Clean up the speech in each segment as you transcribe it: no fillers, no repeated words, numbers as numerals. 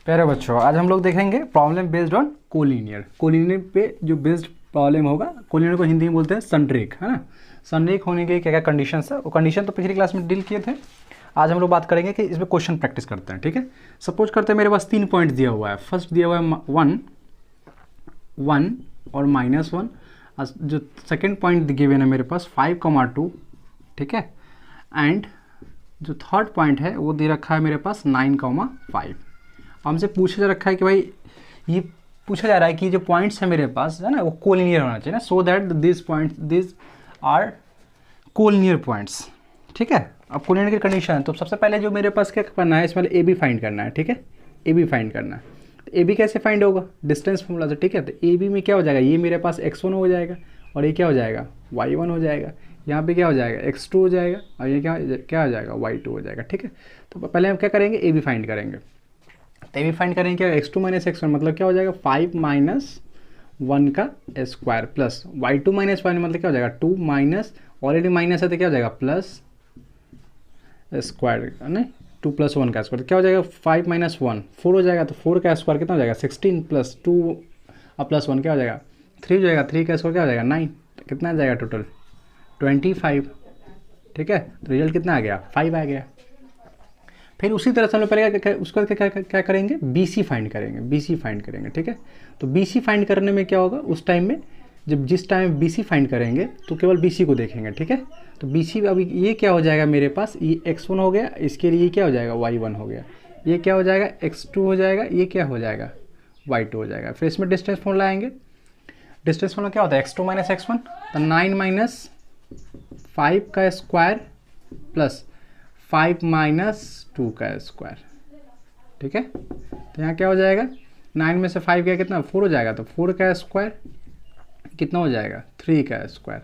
प्यारे बच्चों, आज हम लोग देखेंगे problem based on collinear. Collinear पे जो बेस्ड प्रॉब्लम होगा, कोलिनियर को हिंदी में बोलते हैं सनरेख, है ना। सनरेख होने के क्या क्या कंडीशन है, वो कंडीशन तो पिछली क्लास में डील किए थे। आज हम लोग बात करेंगे कि इसमें क्वेश्चन प्रैक्टिस करते हैं, ठीक है। सपोज करते हैं मेरे पास 3 पॉइंट दिया हुआ है। फर्स्ट दिया हुआ है 1 1 और -1। जो सेकेंड पॉइंट गिवन है मेरे पास 5,2, ठीक है। एंड जो थर्ड पॉइंट है वो दे रखा है मेरे पास 9,5। हमसे पूछा जा रखा है कि भाई ये पूछा जा रहा है कि जो पॉइंट्स है मेरे पास, है ना, वो कोलिनियर होना चाहिए ना, so that this are collinear points, ठीक है। अब कोलिनियर की कंडीशन है तो सबसे पहले जो मेरे पास क्या करना है, इसमें ए बी फाइंड करना है, ठीक है। ए बी फाइंड करना है तो ए बी कैसे फाइंड होगा, डिस्टेंस फॉर्मूला से, ठीक है। तो ए बी में क्या हो जाएगा, ये मेरे पास x1 हो जाएगा और ये क्या हो जाएगा y1 हो जाएगा। यहाँ पे क्या हो जाएगा x2 हो जाएगा और ये क्या हो जाएगा y2 हो जाएगा, ठीक है। तो पहले हम क्या करेंगे, ए बी फाइंड करेंगे। तो ए बी फाइंड करेंगे क्या, x2 - x1 मतलब क्या हो जाएगा 5 - 1 का स्क्वायर प्लस y2 - 1 मतलब क्या हो जाएगा 2 माइनस, ऑलरेडी माइनस है तो क्या हो जाएगा प्लस स्क्वायर, नहीं 2 + 1 का स्क्वायर, क्या हो जाएगा 5 - 1 4 हो जाएगा। तो 4 का स्क्वायर कितना हो जाएगा 16 + 2 और +1 क्या हो जाएगा 3 हो जाएगा। 3 का स्क्वायर क्या हो जाएगा 9। तो कितना आ जाएगा टोटल 25, ठीक है। तो रिजल्ट कितना आ गया 5 आ गया। फिर उसी तरह से हम लोग पहले उसका क्या करेंगे, बी सी फाइंड करेंगे, ठीक है। तो बी सी फाइंड करने में क्या होगा, उस टाइम में जब जिस टाइम बी सी फाइंड करेंगे तो केवल बी सी को देखेंगे, ठीक है। तो बी सी अभी ये क्या हो जाएगा मेरे पास, ये x1 हो गया, इसके लिए क्या हो जाएगा y1 हो गया, ये क्या हो जाएगा x2 हो जाएगा, ये क्या हो जाएगा y2 हो जाएगा। फिर इसमें डिस्टेंस फॉर्मूला आएंगे। डिस्टेंस फॉर्मूला क्या होता है x2 - x1, तो 9 - 5 का स्क्वायर प्लस 5 - 2 का स्क्वायर, ठीक है। तो यहाँ क्या हो जाएगा 9 में से 5 गया कितना 4 हो जाएगा, तो 4 का स्क्वायर कितना हो जाएगा 3 का स्क्वायर।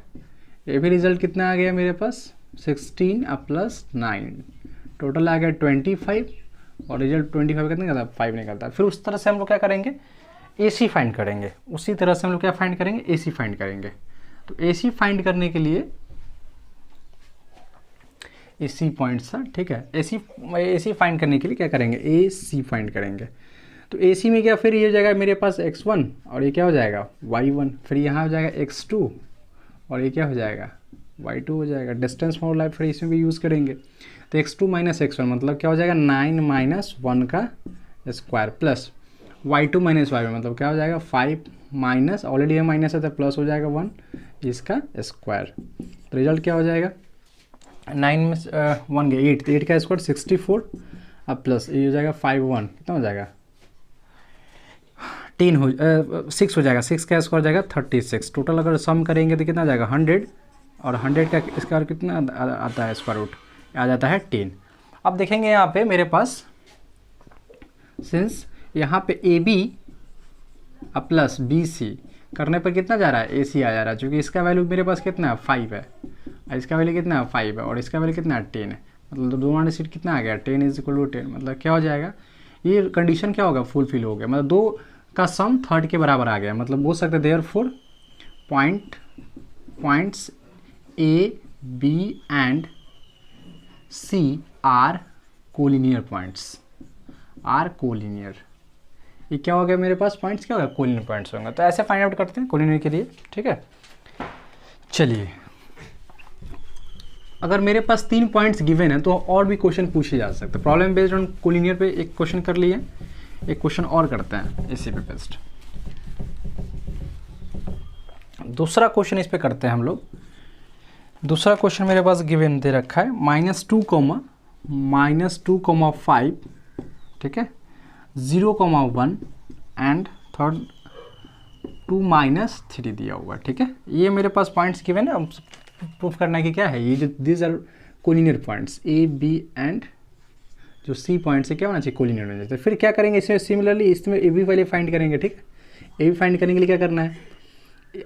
ये भी रिजल्ट कितना आ गया मेरे पास 16 + 9, टोटल आ गया 25 और रिजल्ट 25 कितना निकलता है 5 निकलता है। फिर उस तरह से हम लोग क्या करेंगे, ए सी फाइंड करेंगे। उसी तरह से हम लोग क्या फाइंड करेंगे, ए सी फाइंड करेंगे। तो ए सी फाइंड करने के लिए ए सी पॉइंट्स है, ठीक है। ए सी फाइंड करने के लिए क्या करेंगे, ए सी फाइंड करेंगे। तो ए सी में क्या, फिर ये हो जाएगा मेरे पास x1 और ये क्या हो जाएगा y1, फिर यहाँ हो जाएगा x2 और ये क्या हो जाएगा y2 हो जाएगा। डिस्टेंस फॉर्मूला फिर इसमें भी यूज़ करेंगे। तो x2 - x1 मतलब क्या हो जाएगा 9 - 1 का स्क्वायर प्लस y2 - y1 मतलब क्या हो जाएगा 5 माइनस, ऑलरेडी ये माइनस है तो प्लस हो जाएगा 1 इसका स्क्वायर। तो रिजल्ट क्या हो जाएगा 9 में 1 गया 8, तो 8 का स्क्वायर 64 अब प्लस ये हो जाएगा 5 1 कितना हो जाएगा 6 हो जाएगा। 6 का स्क्वायर हो जाएगा 36। टोटल अगर सम करेंगे तो कितना आ जाएगा 100 और 100 का स्क्वायर कितना आता है, स्क्वायर रूट आ जाता है 10। अब देखेंगे यहाँ पे मेरे पास सिंस यहाँ पे A B plus B C करने पर कितना जा रहा है, ए सी आ जा रहा है, क्योंकि इसका वैल्यू मेरे पास कितना है 5 है, इसका वैल्यू कितना है 5 है और इसका वैल्यू कितना है 10 है। मतलब दोनों सीट कितना आ गया 10 = 10, मतलब क्या हो जाएगा ये कंडीशन क्या होगा फुलफिल हो गया, मतलब 2 का सम 3 के बराबर आ गया। मतलब बोल सकते therefore points A B and C are collinear points, are collinear. ये क्या हो गया मेरे पास पॉइंट्स क्या होगा कोलिनियर पॉइंट्स होंगे। तो ऐसे फाइंड आउट करते हैं कोलिनियर के लिए, ठीक है। चलिए अगर मेरे पास 3 पॉइंट्स गिवन है तो और भी क्वेश्चन पूछे जा सकते हैं। प्रॉब्लम बेस्ड ऑन कोलिनियर पे एक क्वेश्चन कर लिए, एक क्वेश्चन और करते हैं इसी पे बेस्ड। दूसरा क्वेश्चन इस पे करते हैं हम लोग। दूसरा क्वेश्चन मेरे पास गिवन दे रखा है -2, -2,5, ठीक है, 0,1 एंड थर्ड 2 - 3 दिया हुआ है, ठीक है। ये मेरे पास पॉइंट्स गिवन है। प्रूफ करना है कि क्या है ये जो this are collinear points A B and जो सी पॉइंट से क्या होना चाहिए कोलिनियर होना चाहिए। तो फिर क्या करेंगे इसमें सिमिलरली इसमें ए बी पहले फाइंड करेंगे, ठीक है। ए बी फाइंड करने के लिए क्या करना है,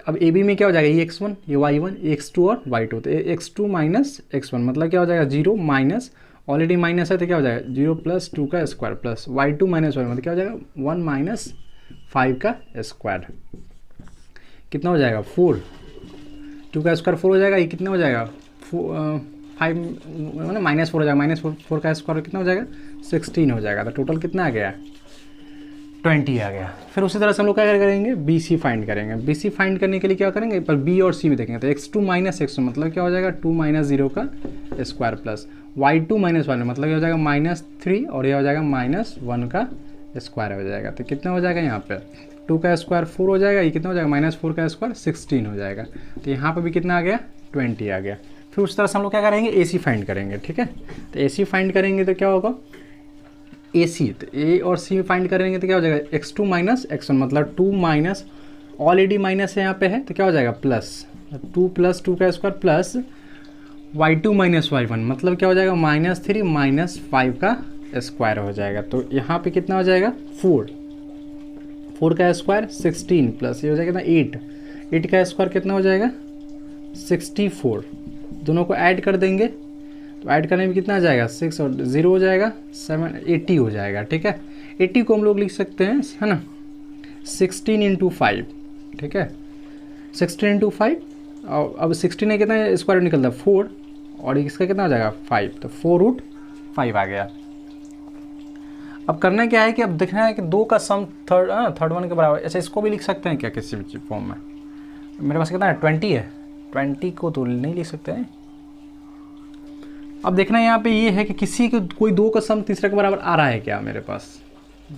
अब ए बी में क्या हो जाएगा ये x1 ये y1 ये x2 और y2, तो x2 - x1 मतलब क्या हो जाएगा 0 माइनस, ऑलरेडी माइनस है तो क्या हो जाएगा 0 + 2 का स्क्वायर प्लस y2 - y मतलब क्या हो जाएगा 1 - 5 का स्क्वायर कितना हो जाएगा 4, 2 का स्क्वायर 4 हो जाएगा, ये कितना हो जाएगा 5 मतलब -4 हो जाएगा, -4 का स्क्वायर कितना हो जाएगा 16 हो जाएगा। तो टोटल कितना आ गया 20 आ गया। फिर उसी तरह से हम लोग क्या करेंगे, बी सी फाइंड करेंगे। बी सी फाइंड करने के लिए क्या करेंगे, पर बी और सी भी देखेंगे। तो x2 माइनस x1 मतलब क्या हो जाएगा 2 माइनस 0 का स्क्वायर प्लस y2 माइनस 1 मतलब क्या हो जाएगा -3 और यह हो जाएगा -1 का स्क्वायर हो जाएगा। तो कितना हो जाएगा यहाँ पे 2 का स्क्वायर 4 हो जाएगा, ये कितना हो जाएगा -4 का स्क्वायर 16 हो जाएगा। तो यहाँ पर भी कितना आ गया 20 आ गया। फिर उस तरह से हम लोग क्या करेंगे, ए सी फाइंड करेंगे। ठीक है, तो ए सी फाइंड करेंगे तो क्या होगा ए सी, तो ए और सी फाइंड करेंगे तो क्या हो जाएगा x2 माइनस x1 मतलब 2 माइनस ऑलरेडी माइनस यहाँ पे है तो क्या हो जाएगा प्लस 2 प्लस 2 का square plus y2 minus y1 मतलब क्या हो जाएगा -3 माइनस 5 का स्क्वायर हो जाएगा। तो यहाँ पे कितना हो जाएगा 4 का स्क्वायर 16 प्लस ये हो जाएगा कितना 8 का स्क्वायर कितना हो जाएगा 64। दोनों को ऐड कर देंगे तो ऐड करने में कितना आ जाएगा 6 और 0 हो जाएगा 7 80 हो जाएगा। ठीक है, 80 को हम लोग लिख सकते हैं है ना 16 इंटू 5। ठीक है, 16 इंटू 5 और अब 16 में कितना स्क्वायर निकलता है 4 और इसका कितना हो जाएगा 5 तो 4√5 आ गया। अब करना क्या है कि अब देखना है कि 2 का सम थर्ड वन के बराबर। अच्छा इसको भी लिख सकते हैं क्या किसी भी फॉर्म में, मेरे पास कितना है 20 है, 20 को तो नहीं लिख सकते हैं। अब देखना यहाँ पे ये है कि किसी को कोई 2 का सम तीसरे के बराबर आ रहा है क्या, मेरे पास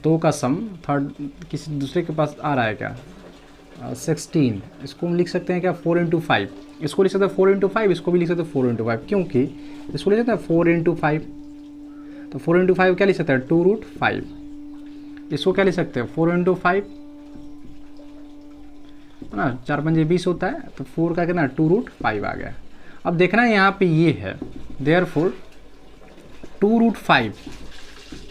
2 का सम थर्ड किसी दूसरे के पास आ रहा है क्या 16। इसको हम लिख सकते हैं क्या 4 इंटू 5, इसको लिख सकते हैं 4 इंटू 5, इसको भी लिख सकते हैं 4 इंटू 5 क्योंकि इसको लिख सकते हैं 4 इंटू 5 तो 4 इंटू 5 क्या लिख सकते हैं 2√5। इसको क्या लिख सकते हैं 4 इंटू 5 है ना 4 पंजे 20 होता है तो 4 का कितना 2√5 आ गया। अब देखना है यहाँ पे ये है देयरफॉर 2√5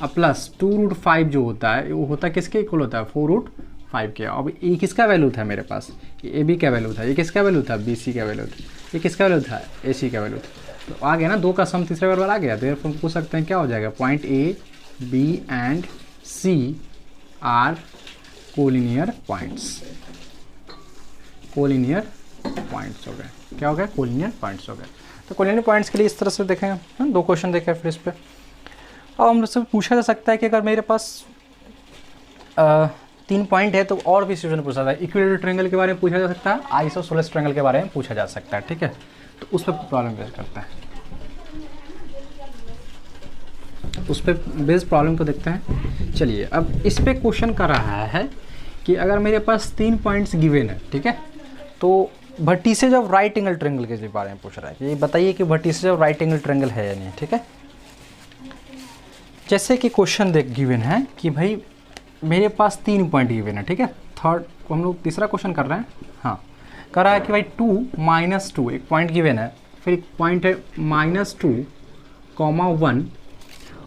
अब प्लस 2√5 जो होता है वो होता है किसके इक्वल होता है 4√5 के। अब ये किसका वैल्यू था मेरे पास, ये ए बी का वैल्यू था, ये किसका वैल्यू था बी सी का वैल्यू था, ये किसका वैल्यू था ए सी का वैल्यू था। तो आ गया ना 2 का सम तीसरे बराबर आ गया। देयरफॉर पूछ सकते हैं क्या हो जाएगा point A B and C are collinear points. Collinear points हो गए, क्या हो गया कोलिनियर पॉइंट्स हो गए। तो कोलिनियर पॉइंट्स के लिए इस तरह से देखें हम 2 क्वेश्चन देखें फिर इस पर। अब हम से पूछा जा सकता है कि अगर मेरे पास 3 पॉइंट है तो और भी सिचुएशन पूछा जाता है। इक्विलेटरल ट्रायंगल के बारे में पूछा जा सकता है, आइसोसेलेस ट्रायंगल के बारे में पूछा जा सकता है। ठीक है, तो उस पर प्रॉब्लम बेस करता है, उस पर बेस प्रॉब्लम को देखते हैं। चलिए अब इस पर क्वेश्चन कर रहा है कि अगर मेरे पास 3 पॉइंट्स गिवन है ठीक है तो vertices of right angle triangle के बारे में पूछ रहा है कि ये बताइए कि vertices of right angle triangle है या नहीं। ठीक है, जैसे कि क्वेश्चन गिवन है कि भाई मेरे पास 3 पॉइंट गिवन है। ठीक है, थर्ड को हम लोग तीसरा क्वेश्चन कर रहे हैं। हाँ, कर रहा है कि भाई 2 - 2 एक पॉइंट गिवन है, फिर एक पॉइंट है -2, 1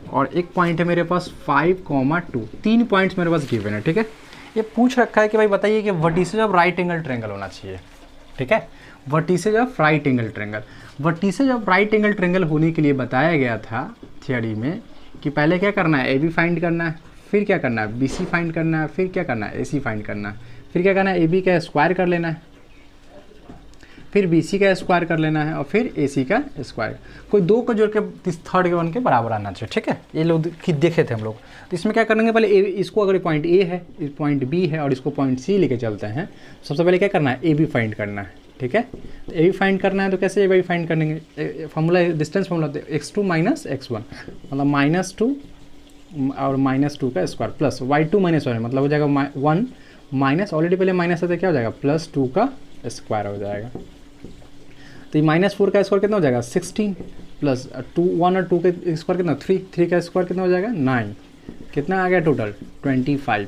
और एक पॉइंट है मेरे पास 5, 2 3 पॉइंट्स मेरे पास गिवन है। ठीक है, ये पूछ रखा है कि भाई बताइए कि vertices of right angle triangle होना चाहिए। ठीक है, vertices of right angle triangle. Vertices of right angle triangle होने के लिए बताया गया था थियोरी में कि पहले क्या करना है ए बी फाइंड करना है, फिर क्या करना है बी सी फाइंड करना है, फिर क्या करना है ए सी फाइंड करना है, फिर क्या करना है ए बी का स्क्वायर कर लेना है, फिर बी सी का स्क्वायर कर लेना है और फिर ए सी का स्क्वायर। कोई 2 को जोड़ के थर्ड के 1 के बराबर आना चाहिए। ठीक है, ये लोग देखे थे हम लोग। तो इसमें क्या करेंगे पहले इसको अगर पॉइंट ए है, पॉइंट बी है और इसको पॉइंट सी लेके चलते हैं, सबसे पहले क्या करना है ए बी फाइंड करना है। ठीक है, तो ए बी फाइंड करना है तो कैसे ए बी फाइंड करेंगे, formula distance formula x2 minus x1 मतलब -2 और -2 का स्क्वायर प्लस y2 माइनस 1 मतलब हो जाएगा 1 माइनस ऑलरेडी पहले माइनस है तो क्या हो जाएगा +2 का स्क्वायर हो जाएगा। तो ये -4 का स्क्वायर कितना हो जाएगा 16 प्लस 1 और 2 के स्क्वायर कितना 3 का स्क्वायर कितना हो जाएगा 9, कितना आ गया टोटल 25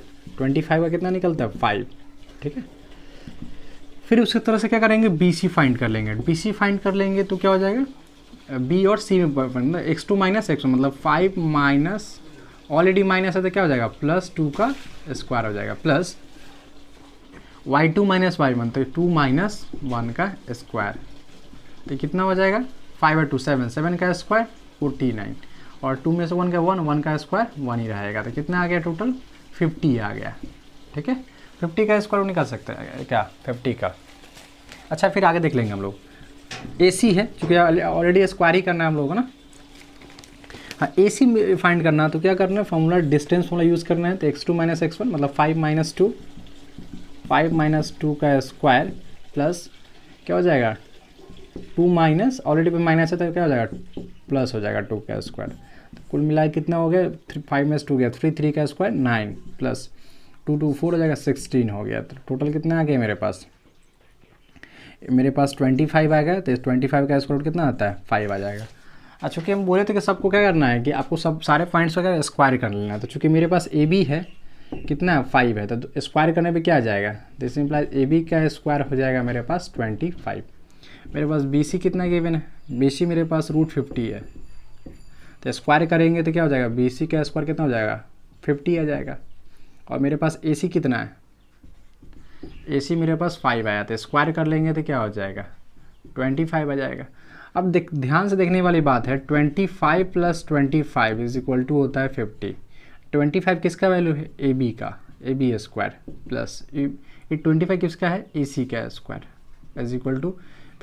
का कितना निकलता है 5। ठीक है, फिर उसी तरह से क्या करेंगे बी सी फाइंड कर लेंगे। बी सी फाइंड कर लेंगे तो क्या हो जाएगा बी और सी में x2 माइनस x1 मतलब 5 माइनस ऑलरेडी माइनस है तो क्या हो जाएगा +2 का स्क्वायर हो जाएगा प्लस y2 माइनस y1 तो 2 माइनस 1 का स्क्वायर। तो कितना हो जाएगा 5 और 2 7, 7 का स्क्वायर 49 और 2 में से 1 का 1 का स्क्वायर 1 ही रहेगा। तो कितना आ गया टोटल 50 आ गया। ठीक है, 50 का स्क्वायर निकाल सकते हैं क्या 50 का। अच्छा फिर आगे देख लेंगे हम लोग। ए सी है चूँकि ऑलरेडी स्क्वायर ही करना है हम लोगों को ना, हाँ ए सी फाइंड करना है तो क्या करना है, फॉर्मूला डिस्टेंस फॉर्मूला यूज़ करना है। तो x2 माइनस x1 मतलब 5 माइनस 2 का स्क्वायर प्लस क्या हो जाएगा 2 माइनस, ऑलरेडी पे माइनस है तो क्या हो जाएगा प्लस हो जाएगा 2 का स्क्वायर। तो कुल मिलाकर कितना हो गया 5 में 2 गया 3 का स्क्वायर 9 प्लस 2 2 4 हो जाएगा 16 हो गया। तो टोटल कितना आ गया मेरे पास 25 आ गया। तो 25 का स्क्वायर रूट कितना आता है 5 आ जाएगा। अच्छा चूँकि हम बोले थे कि सबको क्या करना है कि आपको सब सारे पॉइंट्स को क्या स्क्वायर कर लेना है। तो चूँकि मेरे पास ए बी है कितना है 5 है तो स्क्वायर करने पे क्या आ जाएगा, दिस इम्प्लाइज ए बी का स्क्वायर हो जाएगा मेरे पास 25। मेरे पास बी सी कितना गिवन है, बी सी मेरे पास √50 है। तो स्क्वायर करेंगे तो क्या हो जाएगा बी सी का स्क्वायर कितना हो जाएगा 50 आ जाएगा। और मेरे पास ए सी कितना है, ए सी मेरे पास 5 आया। तो स्क्वायर कर लेंगे तो क्या हो जाएगा 25 आ जाएगा। अब ध्यान से देखने वाली बात है 25 प्लस 25 इज इक्वल टू होता है 50। 25 किसका वैल्यू है ए बी का, ए बी स्क्वायर प्लस ये 25 किसका है ए सी का स्क्वायर इज इक्वल टू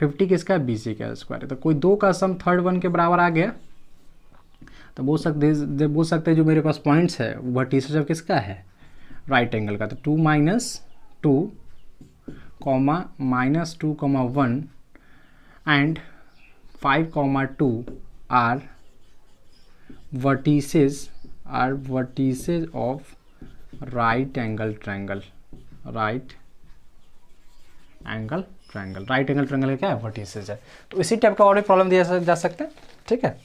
50 किसका बी सी का स्क्वायर। तो कोई दो का सम थर्ड वन के बराबर आ गया तो बोल सकते हैं जो मेरे पास पॉइंट्स है वह वर्टिसेस ऑफ किसका है राइट एंगल का। तो 2 minus 2 comma minus 2 comma 1 and 5 comma 2 are vertices of right angle triangle right angle triangle क्या है वर्टिसेस है। तो इसी टाइप का और भी प्रॉब्लम दिया जा सकते हैं, ठीक है।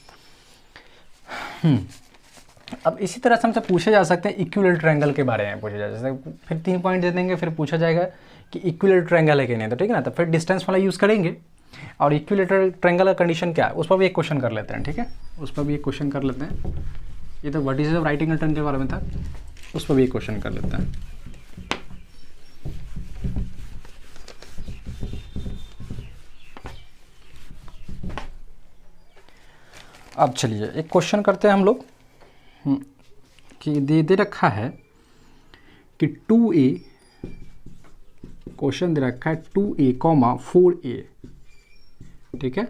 अब इसी तरह से हमसे पूछे जा सकते हैं इक्विलेटरल ट्रायंगल के बारे में पूछे जा सकते हैं। फिर 3 पॉइंट दे देंगे, फिर पूछा जाएगा कि इक्विलेटरल ट्रायंगल है कि नहीं, तो ठीक है ना। तो फिर डिस्टेंस वाला यूज़ करेंगे और इक्विलेटरल ट्रायंगल का कंडीशन क्या है उस पर भी एक क्वेश्चन कर लेते हैं, ठीक है। उस पर भी एक क्वेश्चन कर लेते हैं। ये तो vertices of right angle triangle के बारे में था, उस पर भी एक क्वेश्चन कर लेते हैं। अब चलिए एक क्वेश्चन करते हैं हम लोग कि दे रखा है कि 2a, क्वेश्चन दे रखा है 2a, 4a, ठीक है।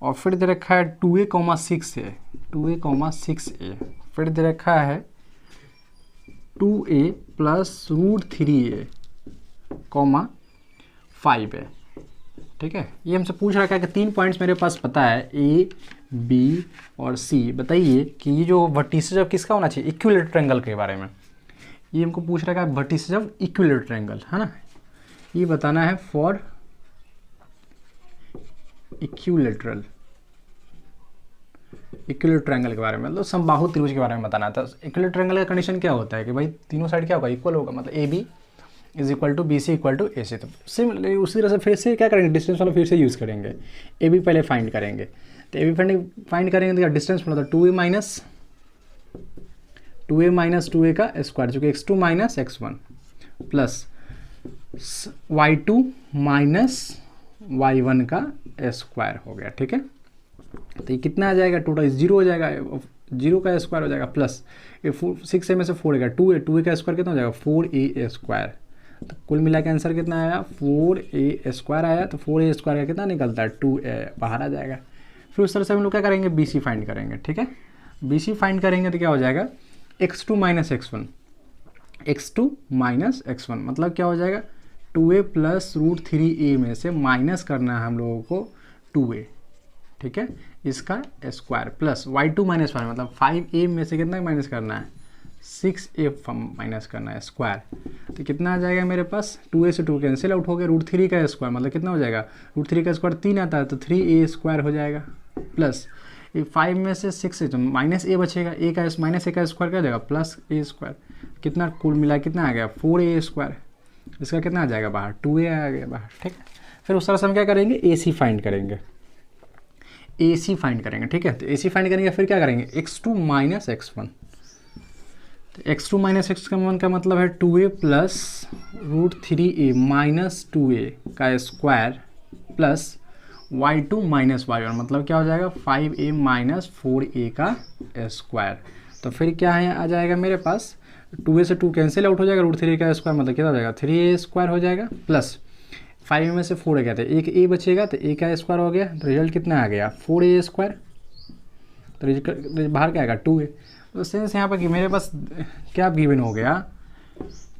और फिर दे रखा है 2a, 6a, 2a, 6a। फिर दे रखा है 2a प्लस √3a, 5a, ठीक है। ये हमसे पूछ रखा है कि 3 पॉइंट्स मेरे पास पता है ए बी और सी। बताइए कि ये जो वर्टिसेस ऑफ किसका होना चाहिए इक्विलेटरल ट्रायंगल के बारे में। ये हमको पूछ रखा है वर्टिसेस ऑफ इक्विलेटरल ट्रायंगल, है ना। ये बताना है फॉर इक्विलेटरल ट्रायंगल के बारे में, मतलब समबाहु त्रिभुज के बारे में बताना था। इक्विलेटरल ट्रायंगल का कंडीशन क्या होता है कि भाई तीनों साइड क्या होगा इक्वल होगा, मतलब A B is equal to B C equal to A C. तो सिमिलरली उसी तरह से फिर से क्या करेंगे डिस्टेंस वाला फिर से यूज़ करेंगे। ए बी पहले फाइंड करेंगे, तो ए बी फाइंड करेंगे तो क्या डिस्टेंस मतलब 2a माइनस 2a का स्क्वायर जो कि x2 minus x1 plus y2 minus y1 का स्क्वायर हो गया, ठीक है। तो ये कितना आ जाएगा टोटल 0 हो जाएगा, 0 का स्क्वायर हो जाएगा प्लस ये 6a में से 4a का 2a का स्क्वायर कितना हो जाएगा 4a स्क्वायर। तो कुल मिला के आंसर कितना आया 4a स्क्वायर आया। तो 4a स्क्वायर का कितना निकलता है 2a बाहर आ जाएगा। फिर उस तरह से हम लोग क्या करेंगे BC फाइंड करेंगे, ठीक है। BC फाइंड करेंगे तो क्या हो जाएगा x2 माइनस x1 मतलब क्या हो जाएगा 2a प्लस √3a में से माइनस करना है हम लोगों को 2a, ठीक है, इसका स्क्वायर प्लस y2 माइनस 5 मतलब 5a में से कितना माइनस करना है 6a माइनस करना है स्क्वायर। तो कितना आ जाएगा मेरे पास 2a से 2 कैंसिल आउट हो गया, √3 का स्क्वायर मतलब कितना हो जाएगा √3 का स्क्वायर 3 आता है तो 3a स्क्वायर हो जाएगा प्लस ये 5 में से 6 है तो माइनस a बचेगा, a का माइनस a का स्क्वायर क्या हो जाएगा प्लस a स्क्वायर। कितना कुल मिला कितना आ गया 4a स्क्वायर, इसका कितना आ जाएगा बाहर 2a आ गया बाहर, ठीक है। फिर उस तरह से हम क्या करेंगे AC फाइंड करेंगे, ठीक है। तो AC फाइंड करेंगे फिर क्या करेंगे x2 माइनस x1। तो x2 माइनस x1 का मतलब है 2a plus √3a minus 2a का square plus y2 minus y1 मतलब क्या हो जाएगा 5a माइनस 4a का स्क्वायर। तो फिर क्या है आ जाएगा मेरे पास 2a से 2 कैंसिल आउट हो जाएगा, √3 का स्क्वायर मतलब कितना हो जाएगा 3a स्क्वायर हो जाएगा प्लस 5 में से 4 गया था एक a बचेगा तो a का स्क्वायर हो गया। तो रिजल्ट कितना आ गया 4a स्क्वायर तो बाहर क्या आएगा 2a। तो सेंस यहाँ पर कि मेरे पास क्या गिवन हो गया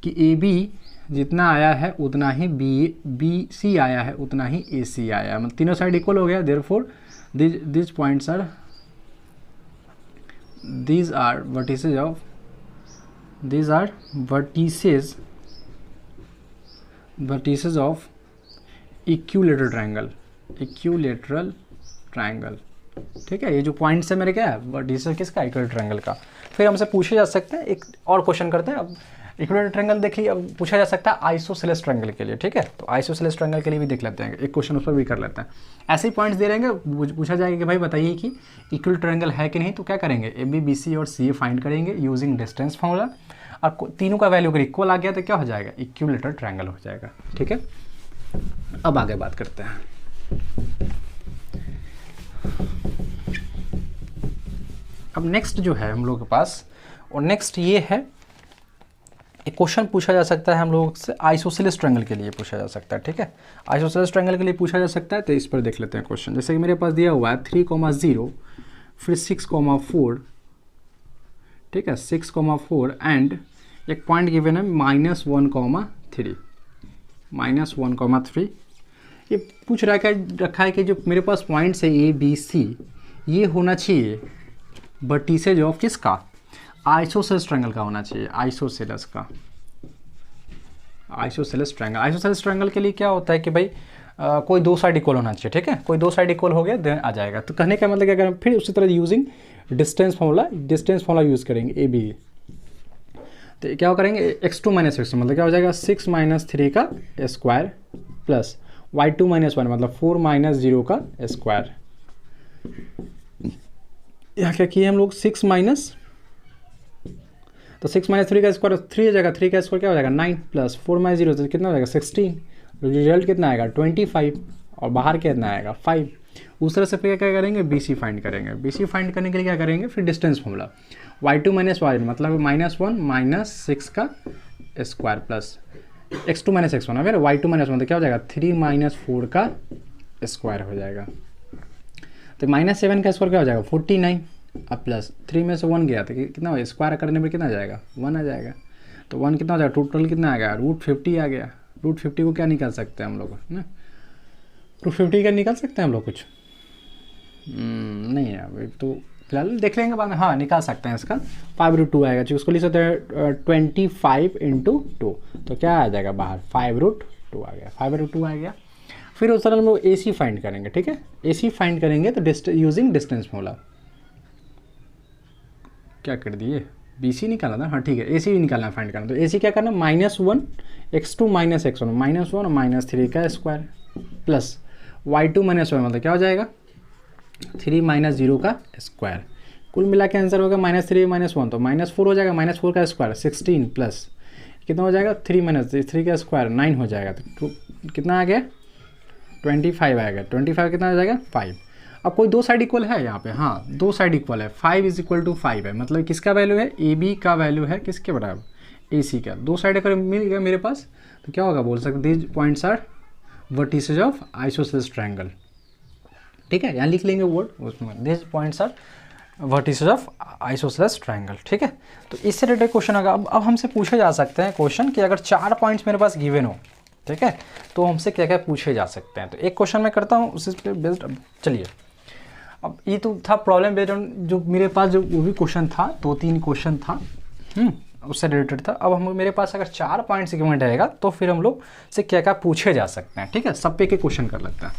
कि ए बी जितना आया है उतना ही बी सी आया है, उतना ही ए सी आया है, मतलब तीनों साइड इक्वल हो गया। Therefore this points are these are vertices of vertices of equilateral triangle। ठीक है, ये जो पॉइंट्स है मेरे क्या है वर्टिसेस किसका, इक्विलेटरल ट्रायंगल का। फिर हमसे पूछे जा सकते हैं, एक और क्वेश्चन करते हैं। अब इक्विलेटरल ट्रायंगल देख लिया, अब पूछा जा सकता है आइसोसेलेस ट्रायंगल के लिए। ठीक है, तो आइसोसेलेस ट्रायंगल के लिए भी देख लेते हैं, एक क्वेश्चन उस पर भी कर लेते हैं। ऐसे ही पॉइंट्स दे रहेंगे, पूछा जाएगा कि भाई बताइए कि इक्वल ट्रायंगल है कि नहीं। तो क्या करेंगे, ए बी बी सी और सी ए फाइंड करेंगे यूजिंग डिस्टेंस फॉर्मूला, और तीनों का वैल्यू अगर इक्वल आ गया तो क्या हो जाएगा, इक्विलेटरल ट्रायंगल हो जाएगा। ठीक है, अब आगे बात करते हैं। अब नेक्स्ट जो है हम लोगों के पास, और नेक्स्ट ये है, एक क्वेश्चन पूछा जा सकता है हम लोग से आइसोसेलेस ट्रायंगल के लिए पूछा जा सकता है। ठीक है, आइसोसेलेस ट्रायंगल के लिए पूछा जा सकता है, तो इस पर देख लेते हैं क्वेश्चन। जैसे कि मेरे पास दिया हुआ है 3,0 फिर 6,4, ठीक है 6,4 एंड एक पॉइंट गिवन है -1,3 -1,3। ये पूछ रखा है कि जो मेरे पास पॉइंट्स है ए बी सी, ये होना चाहिए वर्टिसेज ऑफ किसका, आइसोसेलेस ट्रायंगल का होना चाहिए, आइसोसेलेस ट्रायंगल के लिए क्या होता है कि भाई कोई दो साइड इक्वल होना चाहिए। ठीक है, कोई दो साइड इक्वल हो गया देन आ जाएगा। तो कहने का मतलब क्या करें, फिर उसी तरह यूजिंग डिस्टेंस फॉर्मूला यूज़ करेंगे ए बी। तो क्या करेंगे, x2 - x मतलब क्या हो जाएगा 6 - 3 का स्क्वायर प्लस y2 - 1 मतलब 4 - 0 का स्क्वायर। यहाँ क्या किए हम लोग 6 माइनस, तो 6 - 3 का स्क्वायर 3 हो जाएगा, 3 का स्क्वायर क्या हो जाएगा 9 प्लस 4 - 0 तो कितना हो जाएगा 16। रिजल्ट कितना आएगा 25, और बाहर कितना आएगा 5। उस तरह से फिर क्या करेंगे, बी सी फाइंड करेंगे। बी सी फाइंड करने के लिए क्या करेंगे, फिर डिस्टेंस फॉर्मूला y2 - y मतलब -1 - 6 का स्क्वायर प्लस x2 - x1 फिर y2 - 1 मतलब क्या हो जाएगा 3 - 4 का स्क्वायर हो जाएगा। तो -7 का स्क्वायर क्या हो जाएगा 49, अब प्लस 3 में से 1 गया तो कितना हो, स्क्वायर करने में कितना आ जाएगा 1 आ जाएगा। तो 1 कितना हो जाएगा, टोटल कितना आ गया √50 आ गया। √50 को क्या निकाल सकते हैं हम लोग ना, √50 का निकाल सकते हैं हम लोग कुछ नहीं है अभी तो फिलहाल देख लेंगे बाद में। हाँ निकाल सकते हैं, इसका 5√2 आएगा, जो उसको लिख सकते हैं 25 × 2, तो क्या आ जाएगा बाहर 5√2 आ गया, 5√2 आ गया। फिर उस तरह हम लोग ए सी फाइंड करेंगे। ठीक है, ए सी फाइंड करेंगे तो यूजिंग डिस्टेंस फॉर्मूला क्या कर दिए, बी सी निकाला था। हाँ ठीक है, ए सी भी निकालना है, फाइंड करना। तो ए सी क्या करना, -1 x2 - x1 -1 और -3 का स्क्वायर प्लस y2 - 1 मतलब क्या हो जाएगा 3 - 0 का स्क्वायर। कुल मिला के आंसर होगा -3 - 1 तो -4 हो जाएगा, -4 का स्क्वायर 16 प्लस कितना हो जाएगा 3 - 3 का स्क्वायर 9 हो जाएगा। तो कितना आ गया 25 आएगा, 25 कितना आ जाएगा 5। अब कोई दो साइड इक्वल है यहाँ पे, हाँ दो साइड इक्वल है, 5 = 5 है, मतलब किसका वैल्यू है ए बी का वैल्यू है किसके बराबर ए सी का। दो साइड अगर मिल गया मेरे पास तो क्या होगा, बोल सकते these points are vertices of isosceles triangle. ठीक है, यहाँ लिख लेंगे वर्ड उसमें, these points are vertices of isosceles triangle. ठीक है, तो इससे रिलेटेड क्वेश्चन होगा। अब हमसे पूछे जा सकते हैं क्वेश्चन कि अगर 4 पॉइंट्स मेरे पास गिवन हो, ठीक है, तो हमसे क्या क्या पूछे जा सकते हैं। तो एक क्वेश्चन मैं करता हूँ उसी पे बेस्ड। चलिए, अब ये तो था प्रॉब्लम बेस्ड ऑन जो मेरे पास जो वो भी क्वेश्चन था, 2-3 क्वेश्चन था उससे रिलेटेड था। अब हम मेरे पास अगर 4 पॉइंट्स गिवन रहेगा तो फिर हम लोग से क्या क्या पूछे जा सकते हैं। ठीक है, सब पे के क्वेश्चन कर लेते हैं।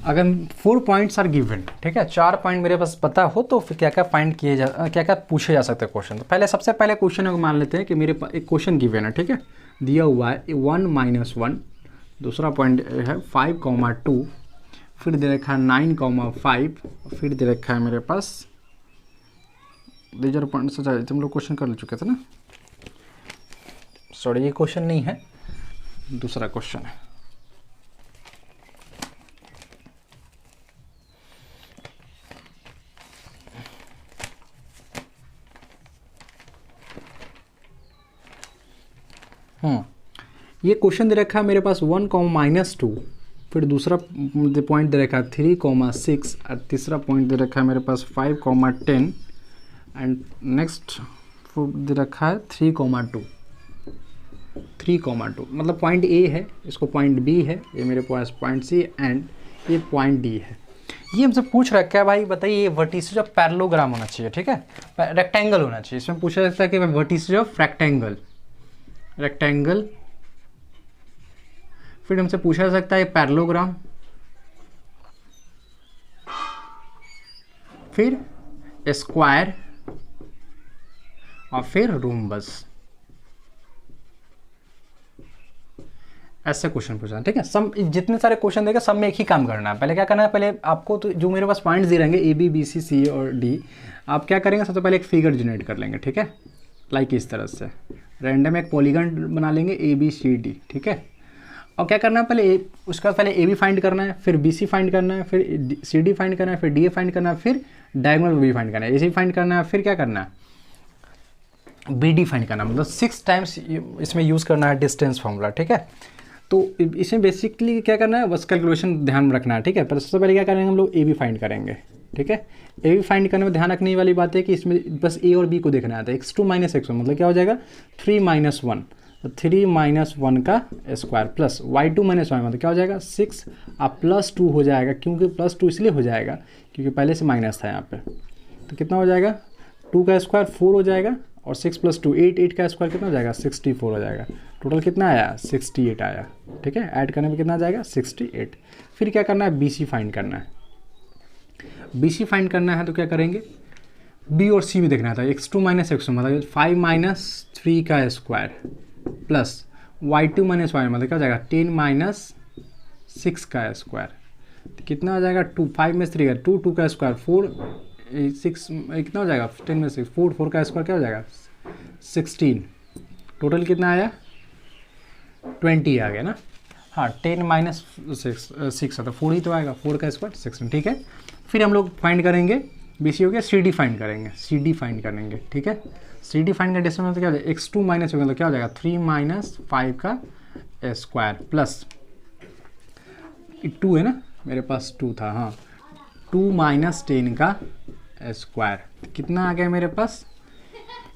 अगर 4 पॉइंट्स आर गिवन, ठीक है 4 पॉइंट मेरे पास पता हो तो फिर क्या क्या फाइंड किए जा, क्या क्या पूछे जा सकते हैं क्वेश्चन। तो पहले सबसे पहले क्वेश्चन को मान लेते हैं कि मेरे पास एक क्वेश्चन गिवन है। ठीक है, दिया हुआ है 1 - 1, दूसरा पॉइंट है 5,2, फिर दे रखा है 9,5, फिर दे रखा है मेरे पास दीजर पॉइंट से हम लोग क्वेश्चन कर चुके थे ना, सॉरी ये क्वेश्चन नहीं है, दूसरा क्वेश्चन है। ये क्वेश्चन दे रखा है मेरे पास 1, -2, फिर दूसरा पॉइंट दे रखा है 3, 6 और तीसरा पॉइंट दे रखा है मेरे पास 5, 10 एंड नेक्स्ट दे रखा है 3, 2 मतलब पॉइंट ए है, इसको पॉइंट बी है, ये मेरे पास पॉइंट सी एंड ये पॉइंट डी है। ये हमसे पूछ रखा है भाई बताइए वर्टिसेज ऑफ पैरेललोग्राम होना चाहिए, ठीक है, रेक्टेंगल होना चाहिए। इसमें पूछा जाता है कि वर्टिसेज ऑफ रेक्टेंगल, फिर हमसे पूछा जा सकता है पैरेललोग्राम, फिर स्क्वायर और फिर रोम्बस, ऐसे क्वेश्चन पूछना है, ठीक है। सब जितने सारे क्वेश्चन देगा सब में एक ही काम करना है। पहले क्या करना है, पहले आपको तो जो मेरे पास पॉइंट्स दे रहेंगे ए बी बी सी सी और डी, आप क्या करेंगे सबसे पहले एक फिगर जनरेट कर लेंगे, ठीक है, लाइक इस तरह से रैंडम एक पॉलीगन बना लेंगे ए बी सी डी, ठीक है। और क्या करना है पहले उसका पहले ए बी फाइंड करना है, फिर बी सी फाइंड करना है, फिर सी डी फाइंड करना है, फिर डी ए फाइंड करना है, फिर डायगोनल बी फाइंड करना है, ए सी फाइंड करना है, फिर क्या करना है बी डी फाइंड करना है। मतलब 6 टाइम्स इसमें यूज़ करना है डिस्टेंस फॉर्मूला, ठीक है। तो इसमें बेसिकली क्या करना है बस कैलकुलेशन ध्यान में रखना है, ठीक है। पर सबसे पहले क्या करेंगे हम लोग ए बी फाइंड करेंगे, ठीक है। ए बी फाइंड करने में ध्यान रखने वाली बात है कि इसमें बस ए और बी को देखना आता है। x2 - x1 मतलब क्या हो जाएगा 3 - 1, तो 3 - 1 का स्क्वायर प्लस y2 - y मतलब क्या हो जाएगा 6 अब +2 हो जाएगा, क्योंकि +2 इसलिए हो जाएगा क्योंकि पहले से माइनस था यहाँ पे। तो कितना हो जाएगा 2 का स्क्वायर 4 हो जाएगा और 6 + 2 8, 8 का स्क्वायर कितना हो जाएगा 64 हो जाएगा। टोटल कितना आया 68 आया, ठीक है। ऐड करने में कितना आ जाएगा 68। फिर क्या करना है बी सी फाइंड करना है। बी सी फाइंड करना है तो क्या करेंगे बी और सी भी देखना था। x2 - x1 मतलब 5 - 3 का स्क्वायर प्लस y2 - y मतलब क्या हो जाएगा 10 - 6 का स्क्वायर, तो कितना हो जाएगा 2 5 में 3 का 2 2 का स्क्वायर 4 6 कितना हो जाएगा 10 में 6 4 4 का स्क्वायर क्या हो जाएगा 16। टोटल कितना आया 20 आ गया ना। हाँ 10 - 6 तो 4 ही तो आएगा, 4 का स्क्वायर 16, ठीक है। फिर हम लोग फाइंड करेंगे बी सी हो गया, सी डी फाइंड करेंगे, सी डी फाइंड करेंगे, ठीक है। सी डी फाइंड का डिस्टेंस मतलब क्या हो जाएगा x2 - मतलब क्या हो जाएगा 3 - 5 का स्क्वायर प्लस 2 है ना मेरे पास 2 था, हाँ 2 - 10 का स्क्वायर, कितना आ गया मेरे पास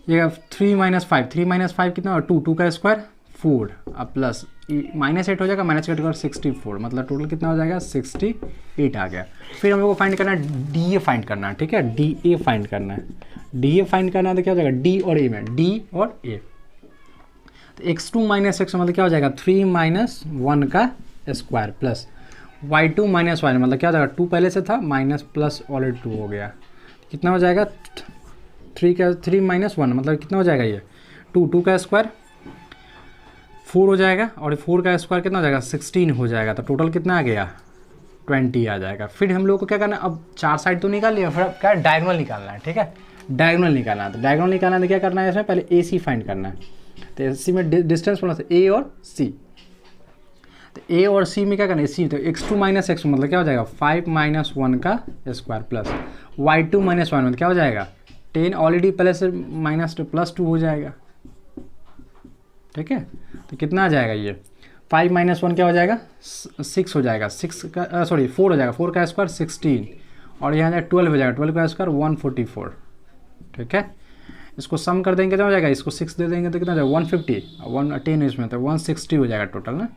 ये 3 - 5 3 - 5 कितना 2 2 का स्क्वायर 4 अब प्लस -8 हो जाएगा, -8 का 64 मतलब टोटल कितना हो जाएगा 68 आ गया। फिर हम लोग को फाइंड करना है डी ए फाइंड करना है, ठीक है। डी ए फाइंड करना है, डी ए फाइंड करना है तो क्या हो जाएगा डी और ए में डी और ए, तो x2 - x मतलब क्या हो जाएगा 3 - 1 का स्क्वायर प्लस y2 - y मतलब क्या हो जाएगा 2 पहले से था माइनस प्लस ऑलरेडी 2 हो गया, कितना हो जाएगा 3 - 1 मतलब कितना हो जाएगा ये 2 2 का स्क्वायर 4 हो जाएगा और 4 का स्क्वायर कितना हो जाएगा 16 हो जाएगा, तो टोटल कितना आ गया 20 आ जाएगा। फिर हम लोग को क्या करना है अब 4 साइड तो निकाल लिया, फिर क्या डायगोनल निकालना है, ठीक है। डायगोनल निकालना है तो डायगोनल निकालना है तो क्या करना है इसमें पहले ए सी फाइंड करना है। तो ए सी में डिस्टेंस बोला था ए और सी, तो ए और सी में क्या करना है सी, तो x2 - x मतलब क्या हो जाएगा 5 - 1 का स्क्वायर प्लस y2 - y मतलब क्या हो जाएगा 10 ऑलरेडी पहले से माइनस +2 हो जाएगा, ठीक है। तो कितना आ जाएगा ये 5 - 1 क्या हो जाएगा 6 हो जाएगा, 6 का 4 हो जाएगा, 4 का स्क्वायर 16 और यहाँ जाएगा 12 हो जाएगा, 12 का स्क्वायर 144, ठीक है। इसको सम कर देंगे कितना हो जाएगा, इसको 6 दे देंगे तो कितना हो जाएगा 150 10 इसमें तो 160 हो जाएगा टोटल ना।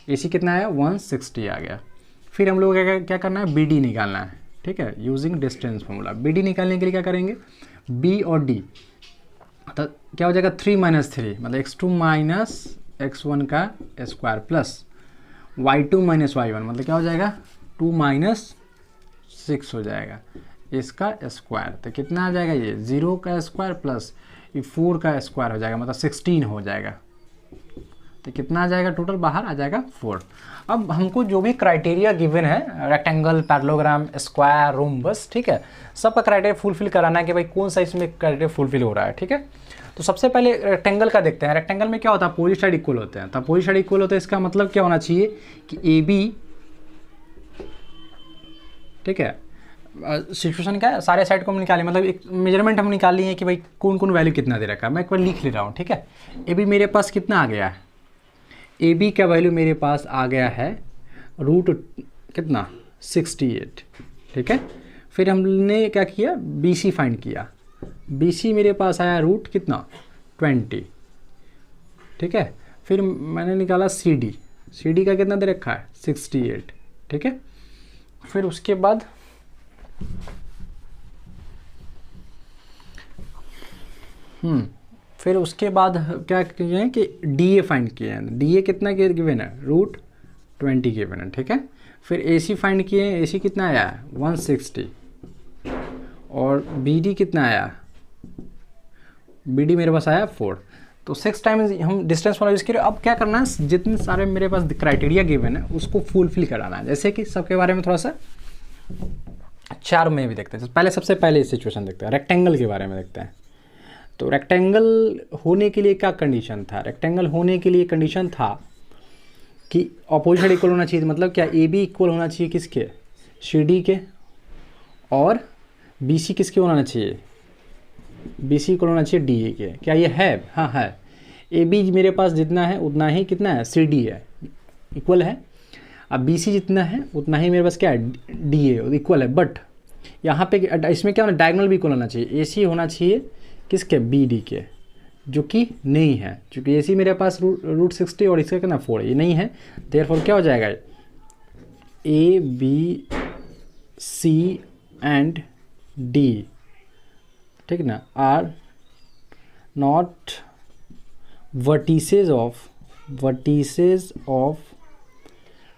AC कितना आया 160 आ गया। फिर हम लोग क्या करना है BD निकालना है, ठीक है, यूजिंग डिस्टेंस फॉर्मूला। BD निकालने के लिए क्या करेंगे B और D तो क्या हो जाएगा 3 - 3 मतलब x2 - x1 का स्क्वायर प्लस y2 - y1 मतलब क्या हो जाएगा 2 - 6 हो जाएगा इसका स्क्वायर, तो कितना आ जाएगा ये 0 का स्क्वायर प्लस ये 4 का स्क्वायर हो जाएगा मतलब 16 हो जाएगा, तो कितना आ जाएगा टोटल बाहर आ जाएगा 4। अब हमको जो भी क्राइटेरिया गिवन है रेक्टेंगल पैरेललोग्राम स्क्वायर रोम्बस, ठीक है, सबका क्राइटेरिया फुलफिल कराना है कि भाई कौन सा इसमें क्राइटेरिया फुलफिल हो रहा है, ठीक है। तो सबसे पहले रेक्टेंगल का देखते हैं। रेक्टेंगल में क्या होता है अपोजिट साइड इक्वल होते हैं, तो अपोजिट साइड इक्वल होते हैं इसका मतलब क्या होना चाहिए कि AB, ठीक है, सिचुएशन क्या है सारे साइड को हम निकालें मतलब एक मेजरमेंट हम निकाल लिए कि भाई कौन कौन वैल्यू कितना दे रखा है। मैं एक बार लिख ले रहा हूँ, ठीक है। AB मेरे पास कितना आ गया है ए बी का वैल्यू मेरे पास आ गया है रूट कितना 68, ठीक है। फिर हमने क्या किया, बी सी फाइंड किया, बी सी मेरे पास आया रूट कितना 20, ठीक है। फिर मैंने निकाला सी डी, सी डी का कितना दे रखा है 68, ठीक है। फिर उसके बाद फिर उसके बाद क्या किए हैं कि डी ए फाइंड किए हैं, डी ए कितना गिवन है रूट 20 गिवन है, ठीक है। फिर ए सी फाइंड किए हैं, ए सी कितना आया 160, और बी डी कितना आया, बी डी मेरे पास आया 4। तो 6 टाइम्स हम डिस्टेंस वाला यूज़ करें। अब क्या करना है, जितने सारे मेरे पास क्राइटेरिया गिवन है उसको फुलफिल कराना है। जैसे कि सबके बारे में थोड़ा सा 4 में भी देखते हैं। पहले सबसे पहले सिचुएशन देखते हैं, रेक्टेंगल के बारे में देखते हैं। तो रेक्टेंगल होने के लिए क्या कंडीशन था, रेक्टेंगल होने के लिए कंडीशन था कि अपोजिट इक्वल होना चाहिए। मतलब क्या, ए बी इक्वल होना चाहिए किसके, सी डी के, और बी सी किसके होना चाहिए, बी सी इक्वल होना चाहिए डी ए के। क्या ये है, हाँ है। ए बी मेरे पास जितना है उतना ही कितना है सी डी है, इक्वल है। अब बी सी जितना है उतना ही मेरे पास क्या है डी ए इक्वल है। बट यहाँ पे इसमें क्या होना, डायगोनल भी इक्वल होना चाहिए, ए सी होना चाहिए किसके, बी डी के, जो कि नहीं है। क्योंकि ए सी मेरे पास रूट 60 और इसका कितना 4, ये नहीं है। देयरफॉर क्या हो जाएगा, A B C and D, ठीक ना, are not vertices of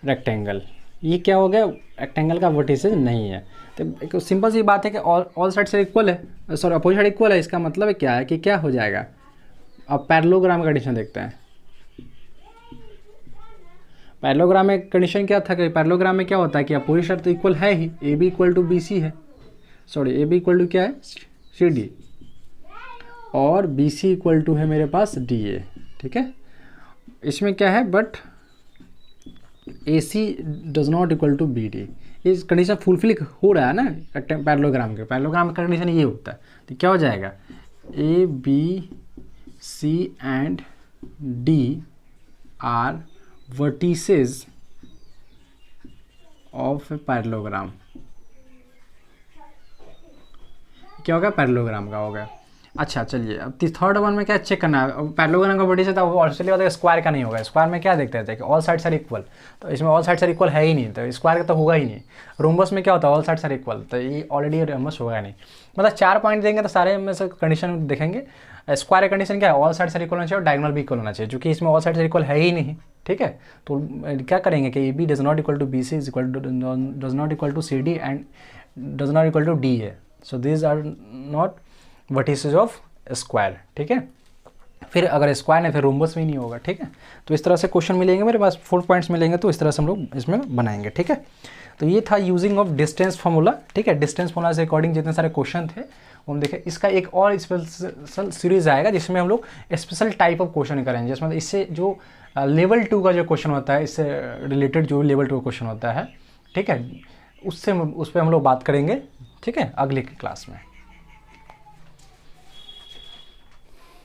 rectangle. ये क्या हो गया, रेक्टेंगल का वर्टिसेस नहीं है। तो एक सिंपल सी बात है कि ऑल साइड से इक्वल है, सॉरी अपोजिट साइड इक्वल है। इसका मतलब क्या है कि क्या हो जाएगा। अब पैरेललोग्राम का कंडीशन देखते हैं। पैरेललोग्राम में कंडीशन क्या था कि पैरेललोग्राम में क्या होता है कि अपोजिट साइड तो इक्वल है ही, A B equal to B C है, sorry A B equal to क्या है सी डी, और बी सी इक्वल टू है मेरे पास डी ए, ठीक है। इसमें क्या है, but A C does not equal to B D. इस कंडीशन फुलफिल हो रहा है ना पैरेललोग्राम के, पैरेललोग्राम का कंडीशन ये होता है। तो क्या हो जाएगा, A B C and D are vertices of a parallelogram. क्या होगा, पैरेललोग्राम का हो गया। अच्छा चलिए, अब थर्ड वन में क्या चेक करना है। पैरेललोग्राम का वर्टिसेस था वो ऑब्वियसली बात है, स्क्वायर का नहीं होगा। स्क्वायर में क्या देखते थे कि ऑल साइड्स आर इक्वल, तो इसमें ऑल साइड्स आर इक्वल है ही नहीं, तो स्क्वायर का तो होगा ही नहीं। रोम्बस में क्या होता है, ऑल साइड्स आर इक्वल, तो ये ऑलरेडी रोम्बस होगा नहीं। मतलब 4 पॉइंट देंगे तो सारे में से कंडीशन देखेंगे। स्क्वायर कंडीशन क्या है, ऑल साइड्स आर इक्वल होना चाहिए और डायगोनल भी इक्वल होना चाहिए, क्योंकि इसमें ऑल साइड्स आर इक्वल है ही नहीं, ठीक है। तो क्या करेंगे कि A B does not equal to B C is equal to does not equal to C D and does not equal to D A. So these are not vertices of square, ठीक है। फिर अगर square नहीं फिर rhombus भी नहीं होगा, ठीक है। तो इस तरह से क्वेश्चन मिलेंगे मेरे पास, 4 पॉइंट्स मिलेंगे, तो इस तरह से हम लोग इसमें बनाएंगे, ठीक है। तो ये था यूजिंग ऑफ डिस्टेंस फार्मूला, ठीक है। डिस्टेंस फार्मूला से अकॉर्डिंग जितने सारे क्वेश्चन थे वो हम देखें। इसका एक और स्पेशल सीरीज आएगा जिसमें हम लोग स्पेशल टाइप ऑफ क्वेश्चन करेंगे, जिसमें इससे जो लेवल 2 का जो क्वेश्चन होता है, इससे रिलेटेड जो लेवल 2 क्वेश्चन होता है, ठीक है, उससे उस पर हम लोग बात करेंगे, ठीक है, अगले क्लास में।